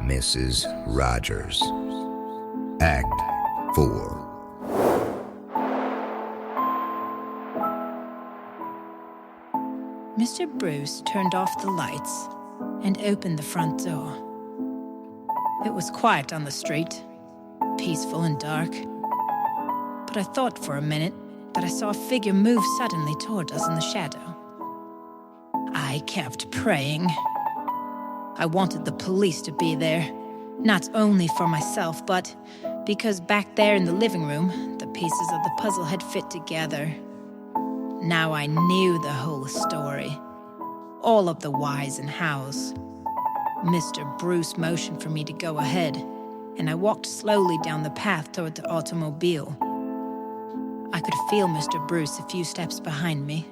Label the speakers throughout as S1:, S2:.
S1: Mrs. Rodgers. Act 4.
S2: Mr. Bruce turned off the lights and opened the front door. It was quiet on the street, peaceful and dark. But I thought for a minute that I saw a figure move suddenly toward us in the shadow. I kept praying. I wanted the police to be there, not only for myself, but because back there in the living room, the pieces of the puzzle had fit together. Now I knew the whole story, all of the whys and hows. Mr. Bruce motioned for me to go ahead, and I walked slowly down the path toward the automobile. I could feel Mr. Bruce a few steps behind me.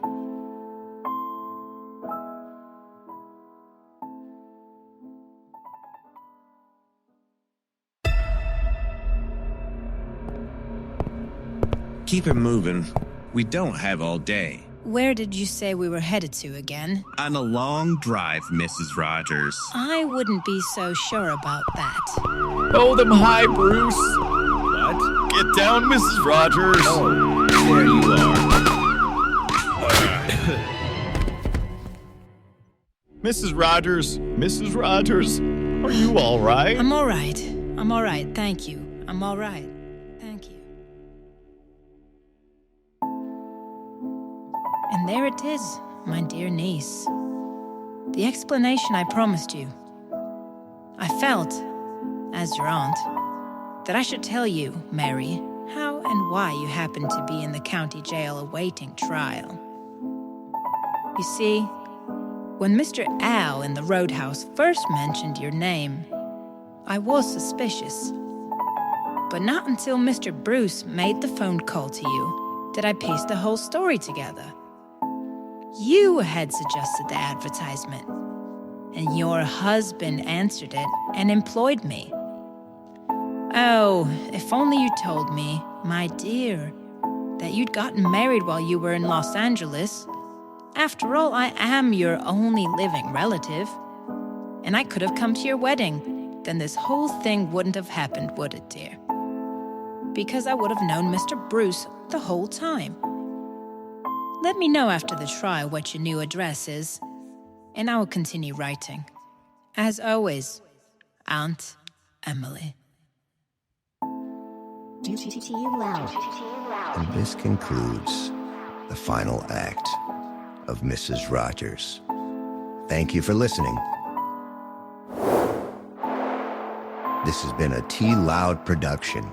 S3: Keep it moving. We don't have all day.
S2: Where did you say we were headed to again?
S3: On a long drive, Mrs. Rodgers.
S2: I wouldn't be so sure about that.
S4: Hold them high, Bruce. What? Get down, Mrs. Rodgers.
S3: Oh, there you are.
S4: Mrs. Rodgers, are you all right?
S2: I'm all right, thank you. I'm all right, thank you. And there it is, my dear niece. The explanation I promised you. I felt, as your aunt, that I should tell you, Mary, how and why you happen to be in the county jail awaiting trial. You see, when Mr. Al in the roadhouse first mentioned your name, I was suspicious. But not until Mr. Bruce made the phone call to you did I piece the whole story together. You had suggested the advertisement, and your husband answered it and employed me. Oh, if only you told me, my dear, that you'd gotten married while you were in Los Angeles. After all, I am your only living relative, and I could have come to your wedding. Then this whole thing wouldn't have happened, would it, dear? Because I would have known Mr. Bruce the whole time. Let me know after the trial what your new address is, and I will continue writing. As always, Aunt Emily.
S1: And this concludes the final act of Mrs. Rodgers. Thank you for listening. This has been a T Loud production.